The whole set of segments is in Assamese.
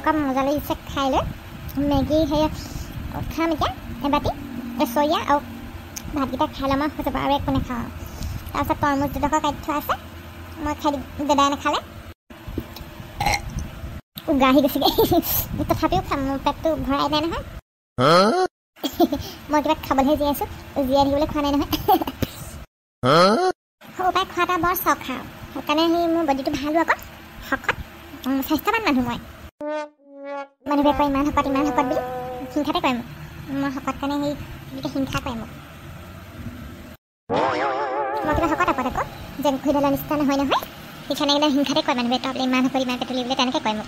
এনেকুৱা মজা লাগিছে খাই লৈ মেগী সেই খাম এতিয়া এবাতি চয়া আৰু ভাতকেইটা খাই ল'ম হৈ যাব আৰু একো নাখাওঁ তাৰপিছত তৰমুজ দুডোখৰ কাটি থোৱা আছে মই খাই দিম দাদাই নাখালে উগাহি গৈছেগৈ তথাপিও খাম মোৰ পেটটো ভৰাই নাই নহয় মই কিবা খাবলৈহে জীয়াই আছোঁ জীয়াই থাকিবলৈ খোৱা নাই নহয় সৰু পৰাই খোৱা এটা বৰ চখ খাওঁ সেইকাৰণে সেই মোৰ বডিটো ভালো আকৌ শকত স্বাস্থ্যৱান মানুহ মানুহবোৰে কয় ইমান শকত বুলি হিংসাতে কয় মোক মই শকত কাৰণে সেই হিংসা কৰে মোক মই কিবা শকত আপত আকৌ যেন খুইডালৰ নিচিনা নহয় সেইকাৰণে একদম হিংসাতে কয় মানুহবোৰে তই ইমান শকত ইমান পেটলি বোলে তেনেকৈ কয় মোক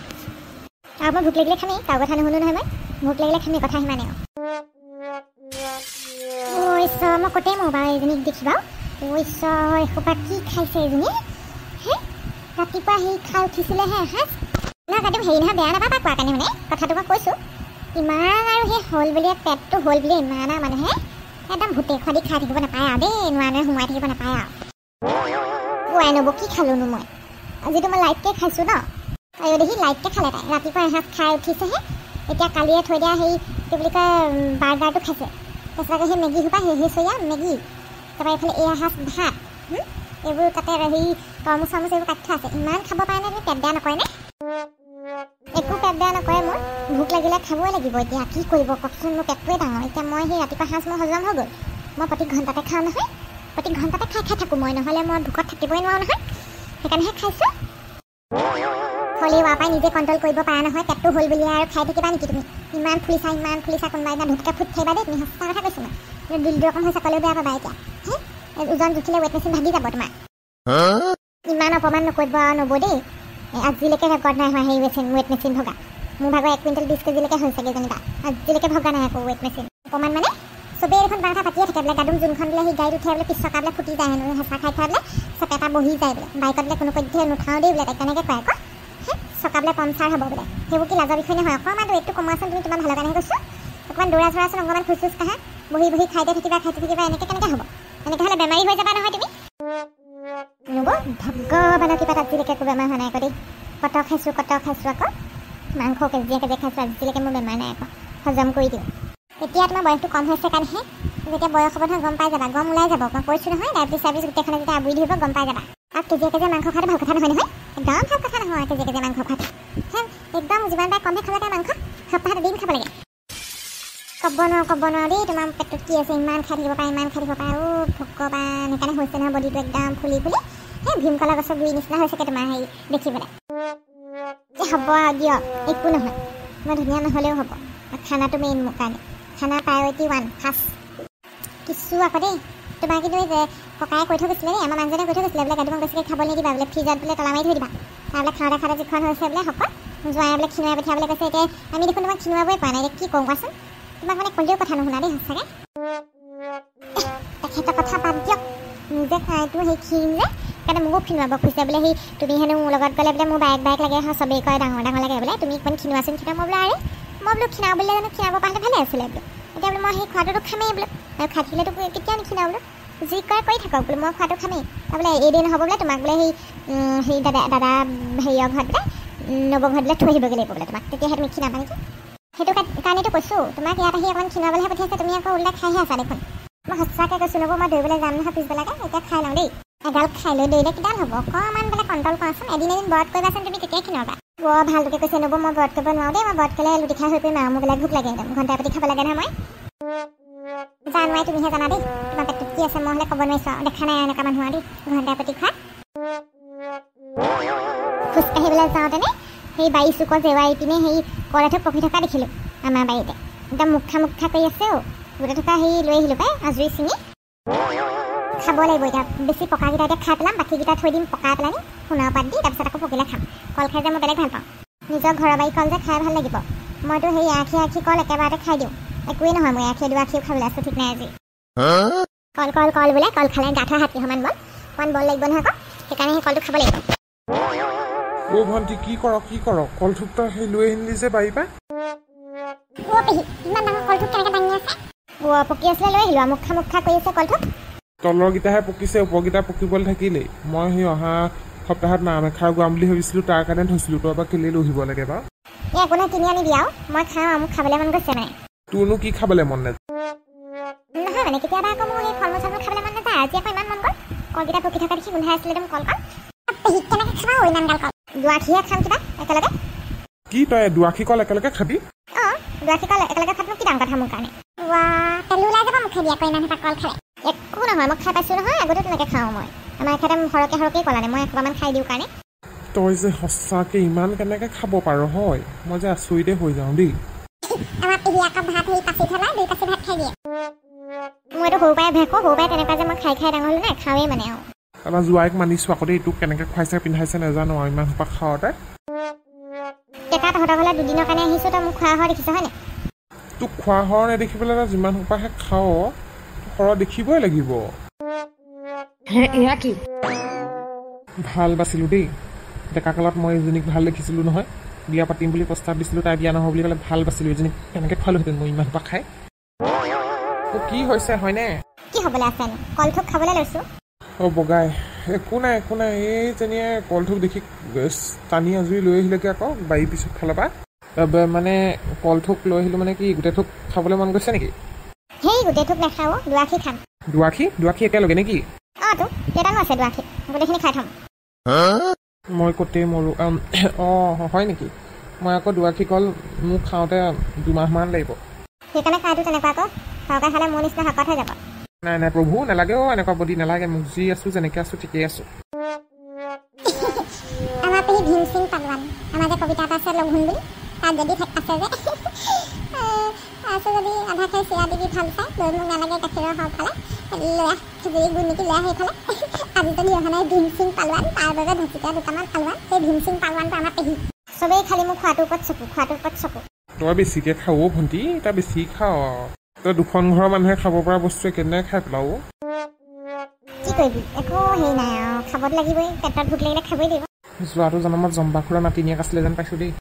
আৰু মই ভোক লাগিলে খামেই কাৰো কথা নুশুনো নহয় মই ভোক লাগিলে খামেই কথা সিমানে আৰু মই কতেই মোৰ বাৰু এজনীক দেখিবা এসোপা কি খাইছে এজনীয়ে হে ৰাতিপুৱা সেই খাই উঠিছিলেহে এসাঁজ নহয় কাইটো হেৰি নহয় বেয়া নাপাবা কোৱাৰ কাৰণে মানে কথাটো মই কৈছোঁ ইমান আৰু সেই হ'ল বুলিয়ে পেটটো হ'ল বুলিয়ে ইমান আৰু মানুহে একদম ভূতে খোৱাদি খাই থাকিব নাপায় আৰু দেই নোৱাৰে সোমাই থাকিব নাপায় আৰু কোৱাই নব কি খালোঁনো মই যিটো মই লাইটকৈ খাইছোঁ ন আৰু দেখি লাইটকৈ খালে তাই ৰাতিপুৱা এসাঁজ খাই উঠিছেহে এতিয়া কালিয়ে থৈ দিয়া সেই কি বুলি কয় বাৰ্গাৰটো খাইছে তাৰপিছত সেই মেগী সোপা সেই চয়া মেগী তাৰপৰা এইফালে এই এসাঁজ ভাত এইবোৰ তাতে সেই তৰমুজ চৰমুজ এইবোৰ কাটি থোৱা আছে ইমান খাব পাৰে নে তুমি পেট বেয়া নকৰে নে একো পেট বেয়া নকৰে মোৰ ভোক লাগিলে খাবই লাগিব এতিয়া কি কৰিব কওকচোন মোৰ পেটটোৱে ডাঙৰ এতিয়া মই সেই ৰাতিপুৱা সাঁজ মোৰ হজম হৈ গ'ল মই প্ৰতি ঘণ্টাতে খাওঁ নহয় প্ৰতি ঘণ্টাতে খাই থাকোঁ মই নহ'লে মই ভোকত থাকিবই নোৱাৰোঁ নহয় সেইকাৰণেহে খাইছোঁ হ'লেও পৰাই নিজে কণ্ট্ৰল কৰিব পৰা নহয় পেটটো হ'ল বুলি আৰু খাই থাকিবা নেকি তুমি ইমান ফুলিছা কোনোবা এদিনা ধুপকৈ ফুট খাইবা দেই তুমি সঁচা কথা কৈছোঁ মই দিলটো অকণ হৈছে ক'লেও বেয়া পাবা এতিয়া ওজন জুখিলে ৱেট মেচিন ভাগি যাব তোমাৰ ইমান অপমান নকৰিব আৰু নব দেই আজিলৈকে ৰেকৰ্ড নাই হোৱা সেই ৱেট মেচিন ভগা মোৰ ভাগৰ 1 কুইণ্টেল 20 কেজিলৈকে হৈছেগৈ যেনিবা আজিলৈকে ভগা নাই আকৌ ৱেট মেচিন অপমান মানে চবেই এখন বাংটা পাতিয়ে থাকে বোলে গাডুম যোনখন বোলে সেই গাড়ীত উঠে বোলে পিছ চকা বোলে ফুটি যায় হেনো হেঁচা খাই খাই বোলে চেপেটা বহি যায় বোলে বাইকত বোলে কোনো পধ্যে নুঠাওঁ দেই বোলে তেনেকৈ কয় আকৌ চকা বোলে পামচাৰ হ'ব বোলে সেইবোৰ কি লাজৰ বিষয় নহয় অকণমান ৱেটটো কমোৱাচোন তুমি তোমাৰ ভালৰ কাৰণে কৈছোঁ অকণমান দৌৰা চৰাচোন অকণমান খোজ চোজ কাঢ়া বহি খাইতে থাকিবা এনেকৈ কেনেকৈ হ'ব এনেকৈ হ'লে বেমাৰী হৈ যাবা নহয় তুমি নব ভগৱানৰ কিবা আজিলৈকে একো বেমাৰ হোৱা নাই আকৌ দেই কত খাইছোঁ আকৌ মাংস কেজিয়ে খাইছোঁ আজিলৈকে মোৰ বেমাৰ নাই আকৌ হজম কৰি দিওঁ এতিয়া তোমাৰ বয়সটো কম হৈছে কাৰণেহে যেতিয়া বয়স হ'ব নহয় গম পাই যাবা গম ওলাই যাব মই কৈছোঁ নহয় ডায়েবেটিছ চাৰ্ভিছ গোটেইখনে যেতিয়া আগুৰি ধৰিব গম পাই যাবা আৰু কেজিয়ে মাংস খোৱাটো ভাল কথা নহয় একদম ভাল কথা নহয় কেজিয়ে মাংস খোৱাটো একদম যিমান পাৰে কমহে খাব লাগে মাংস সপ্তাহত এদিন খাব লাগে ক'ব নোৱাৰোঁ দেই তোমাৰ পেটত কি আছে ইমান খাই থাকিব পাৰে ভগৱান সেইকাৰণে হৈছে নহয় বডিটো একদম ফুলি সেই ভীমকলা গছৰ গুৰি নিচিনা হৈছেগৈ তোমাৰ হেৰি দেখিবলৈ হ'ব আৰু দিয়ক একো নহয় মই ধুনীয়া নহ'লেও হ'ব খানাটো মেইন মোৰ কাৰণে খানা প্ৰায়ৰিটি 1 ফাৰ্ষ্ট কিছু আকৌ দেই তোমাৰ কিন্তু যে ককায়ে কৈ থৈ গৈছিলে দেই আমাৰ মানুহজনে কৈ থৈ গৈছিলে বোলে গাডুমক বেছিকৈ খাব নিদিবা বোলে ফ্ৰিজত বোলে তলা মাৰি থৈ দিবা তাৰবোলে খাওঁতে যিখন হৈছে বোলে শকত জোঁৱাই বোলে ক্ষীণাই পঠিয়াবলৈ কৈছে এতিয়া আমি দেখোন তোমাক ক্ষীণাবই পৰা নাই এতিয়া কি কৰোঁ কোৱাচোন তোমাক মানে ক'লেও কথা নুশুনা দেই সঁচাকৈ তেখেতৰ কথা বাদ দিয়ক নিজে খাইটো সেই ক্ষীণ যে সেইকাৰণে মোকো ক্ষীণাব খুজিছে বোলে সেই তুমি হেনো মোৰ লগত গ'লে বোলে মোৰ বাইক লাগে চবেই কয় ডাঙৰ লাগে বোলে তুমি অকণ ক্ষীণোৱাচোন মই বোলো আৰে মই বোলো ক্ষীণাব বুলিলে জানো ক্ষীণাব পাৰিলে ভালে আছিলে বোলো এতিয়া বোলো মই সেই খোৱাটোতো খামেই বোলো আৰু খাই থাকিলেতো কেতিয়াও নিক্ষীণাও বোলো যি কৰে কৰি থাকক বোলো মই খোৱাটো খামেই বোলে এইদিন নহ'ব বোলে তোমাক বোলে সেই দাদা হেৰিয়ৰ ঘৰত বোলে নৱ ঘৰত বোলে থৈ আহিবগৈ লাগিব বোলে তোমাক তেতিয়াহে তুমি ক্ষীণাবা নেকি সেইটো কাৰণেতো কৈছোঁ তোমাক ইয়াত আহি অকণ ক্ষীণাবলৈহে পঠিয়াইছে তুমি আকৌ উল্টা খাইহে আছা দেখোন মই সঁচাকৈ কৈছোঁ নব মই দৌৰিবলৈ যাম নহয় পিছবেলাকৈ এতিয়া খাই লওঁ দেই এগাল খাই লৈ দৌৰিলে কিডাল হ'ব অকণমান বোলে কণ্ট্ৰল কৰাচোন এদিন ব্ৰত কৰিবাচোন তুমি তেতিয়াই ক্ষীণাবা বৰ ভালকৈ কৈছে নব মই ব্ৰত কৰিব নোৱাৰোঁ দেই মই ব্ৰত কৰিলে লুটি খাই হৈ পৰিম আৰু মোৰ বোলে ভোক লাগে একদম ঘণ্টাই প্ৰতি খাব লাগে নহয় মই জানোৱাই তুমিহে জানা দেই তোমাৰ পেটত কি আছে মই হ'লে ক'ব নোৱাৰিছোঁ দেখা নাই এনেকুৱা মানুহ আৰু দেই ঘণ্টাই প্ৰতি খোৱা খোজকাঢ়িবলৈ যাওঁতেনে সেই বাৰী চুকৰ জেৱাৰী পিনে সেই কলেথোক পকি থকা দেখিলোঁ আমাৰ বাৰীতে একদম মুখা কৰি আছে গোটেই থকা সেই লৈ আহিলোঁ পাই আজৰি চিঙি খাব লাগিব এতিয়া বেছি পকাকেইটা এতিয়া খাই পেলাম বাকীকেইটা থৈ দিম পকাই পেলাই সোণাৰ পাত দি তাৰপিছত আকৌ পকিলে খাম কল খাই যে মই বেলেগ ভাল পাওঁ নিজৰ ঘৰৰ বাৰী কল যে খাই ভাল লাগিব মইতো সেই আখি কল একেবাৰতে খাই দিওঁ একোৱেই নহয় মই আখি খাবলৈ আছোঁ ঠিক নাই আজি কল বোলে কল খালে গাঁঠৰ হাতী সমান বল অকণমান বল লাগিব নহয় আকৌ সেইকাৰণে সেই কলটো খাব লাগিব ভণ্টি কি কৰক কলথোকটা সেই লৈ আহিলি যে বাৰীৰ পৰা ইমান ডাঙৰ কলথোক কেনেকৈ দাঙি আছে পকি আছিলে লৈ আহিলোঁ মুখা কৰি আছে কলথোক তলৰকেইটাহে পকিছে ওপৰকেইটা পকিবলৈ থাকিলেই মই সেই অহা সপ্তাহত নাম এষাৰ গোৱাম বুলি ভাবিছিলোঁ তাৰ কাৰণে থৈছিলোঁ তই পৰা কেলৈ লৈ আহিব লাগে বাৰু এই একো নহয় কিনি আনিবি আৰু মই খাওঁ মোক খাবলৈ মন গৈছে মানে তোৰনো কি খাবলৈ মন নাযায় নহয় মানে কেতিয়াবা আকৌ মোৰ সেই ফল মূল চলমূল খাবলৈ মন নাযায় আজি আকৌ ইমান মন গ'ল কলকেইটা পকি থকা দেখি গোন্ধাই আছিলে একদম কলকল পেহীক কেনেকৈ খাবা ইমান গাল কল দুআশীহে খাম কিবা একেলগে কি তই দুআশী কল একেলগে খাবি অঁ দুআশী কল একেলগে খোৱাটো কি ডাঙৰ কথা মোৰ কাৰণে পেলু ওলাই যাব মুখেদি আকৌ ইমান এটা কল খালে একো নহয় মই খাই পাইছোঁ নহয় আগতে তেনেকৈ খাওঁ মই আমাৰ এখেতে সৰহকৈ কল আনে মই এসোপামান খাই দিওঁ কাৰণে তই যে সঁচাকৈ ইমান কেনেকৈ খাব পাৰ হয় মই যে আচৰিতে হৈ যাওঁ দেই আমাৰ পেহী আকৌ ভাত সেই পাচি থলাই 2 পাচি ভাত খাই দিয়ে মই এইটো সৰু পৰাই ভেকো সৰু পৰাই তেনেকুৱা যে মই খাই ডাঙৰ হ'লোঁ নাই খাওঁৱেই মানে আৰু আমাৰ জোৱাইক মানিছোঁ আকৌ দেই তোক কেনেকৈ খুৱাইছে পিন্ধাইছে নাজানো আৰু ইমান সোপা খাওঁতে ডেকা তহঁতৰ ঘৰলৈ দুদিনৰ কাৰণে আহিছোঁ তই মোক খোৱা হোৱা দেখিছ হয়নে তোক খোৱা হোৱা নেদেখি পেলাই তই যিমান সোপাহে খাৱ সৰহ দেখিবই লাগিব এয়া কি ভাল বাছিলোঁ দেই ডেকা কালত মই এজনীক ভাল দেখিছিলোঁ নহয় বিয়া পাতিম বুলি প্ৰস্তাৱ দিছিলোঁ তাই বিয়া নহয় বুলি ক'লে ভাল বাছিলোঁ এজনীক কেনেকৈ খোৱালোহেঁতেন মই ইমান সোপা খাই কি হৈছে হয়নে কি হ'বলৈ আছেনো কলথোক খাবলৈ লৈছোঁ অঁ বগাই একো নাই এই যেনিয়ে কলথোক দেখি টানি আজৰি লৈ আহিলেগৈ আকৌ বাৰীৰ পিছত ফালৰ পৰা মানে কলথোক লৈ আহিলোঁ মানে কি গোটেই থোক খাবলৈ মন গৈছে নেকি সেই গোটেই থোক নাখাওঁ দুআশী খাম দুআশী একেলগে নেকি অঁ তো কেইটানো আছে দুআশী গোটেইখিনি খাই থ'ম মই ক'তেই মৰোঁ অঁ হয় নেকি মই আকৌ দুআশী কল মোক খাওঁতে 2 মাহমান লাগিব সেইকাৰণে খাইটো তেনেকুৱা আকৌ সৰহকৈ খালে মোৰ নিচিনা শকত হৈ যাব নাই প্ৰভু নালাগে এনেকুৱা বডি নালাগে মোক যি আছোঁ যেনেকৈ আছোঁ ঠিকেই আছোঁ আমাৰ পেহী ভীম সিং পালোৱান আমাৰ যে কবিতা এটা আছে লঘোণ বুলি তাত যদি আছে যে আছে যদি আধা খাই চিৰা দিবি ভাল পায় লৈ মোক নালাগে গাখীৰৰ সৰহ খালে লৈ খিচিৰি গুড় নেকি লৈ আহি খালে আজিকালি অহা নাই ভীম সিং পালোৱান তাৰ বাবে ধচিকা দুটামান পালোৱান সেই ভীম সিং পালোৱানটো আমাৰ পেহী চবেই খালি মোক খোৱাটোৰ ওপৰত চকু তই বেছিকৈ খাওঁ ভণ্টি তই বেছি খাওঁ তই 2খন ঘৰৰ মানুহে খাব পৰা বস্তু একেদিনাই খাই পেলাও কি কৰিবি একো হেৰি নাই আৰু খাবত লাগিবই পেটত ভোক লাগিলে খাবই লাগিব যোৱাটো জনমত জম্বাখুৰা নাতিনীয়েক আছিলে যেন পাইছোঁ দেই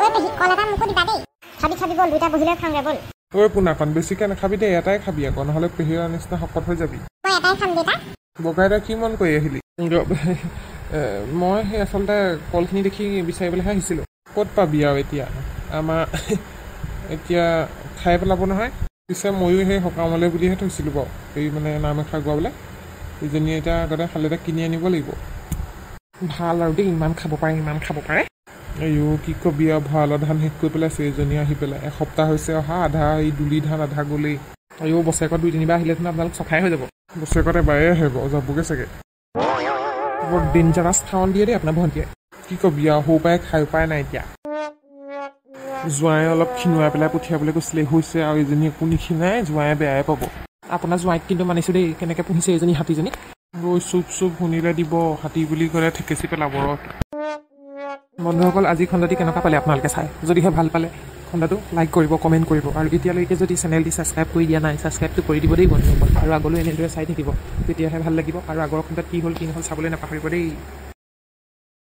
ঐ পেহী কল এটা মোকো দিবা দেই খাবি ব'ল দুটা বহিলৈ খাওঁগৈ ব'ল ঐ পোনাকণ বেছিকৈ নাখাবি দেই এটাই খাবি আকৌ নহ'লে পেহীৰ নিচিনা শকত হৈ যাবি মই এটাই খাম দেউতা বগাই তই কি মন কৰি আহিলি মই সেই আচলতে কলখিনি দেখি বিচাৰিবলৈহে আহিছিলোঁ ক'ত পাবি আৰু এতিয়া আমাৰ এতিয়া খাই পেলাব নহয় পিছে ময়ো সেই সকামলৈ বুলিহে থৈছিলোঁ বাৰু এই মানে নাম এষাৰ গোৱাবলৈ ইজনীয়ে এতিয়া আগতে খালে কিনি আনিব লাগিব ভাল আৰু দেই ইমান খাব পাৰে আইও কি কবি আৰু ভঁৰালৰ ধান শেষ কৰি পেলাইছে এজনী আহি পেলাই এসপ্তাহ হৈছে অহা আধা এই দুলি ধান আধা গ'লেই আইও বছৰেকত 2-3 বাৰ আহিলেতো আপোনালোক চফাই হৈ যাব বছৰেকত এবাৰে আহিব যাবগৈ চাগে বৰ ডেঞ্জাৰাছ খাৱন দিয়ে দেই আপোনাৰ ভণ্টিয়ে কি কবি আৰু সৰু পৰাই খাই উপায় নাই এতিয়া জোঁৱাই অলপ খিনুৱাই পেলাই পঠিয়াবলৈ কৈছিলে হৈছে আৰু এজনী একো নিখিনাই জোঁৱাই বেয়াই পাব আপোনাৰ জোঁৱাইক কিন্তু মানিছোঁ দেই কেনেকৈ পুহিছে এজনী হাতীজনী ৰৈ চুপ শুনিলে দিব হাতী বুলি ক'লে ঠেকেচি পেলাব বন্ধুসকল আজি খণ্ডটি কেনেকুৱা পালে আপোনালোকে চাই যদিহে ভাল পালে খণ্ডটো লাইক কৰিব কমেণ্ট কৰিব আৰু এতিয়ালৈকে যদি চেনেলটি ছাবস্ক্ৰাইব কৰি দিয়া নাই ছাবস্ক্ৰাইবটো কৰি দিব দেই বন্ধুসকল আৰু আগলৈ এনেদৰে চাই থাকিব তেতিয়াহে ভাল লাগিব আৰু আগৰ খণ্ডত কি হ'ল চাবলৈ নাপাহৰিব দেই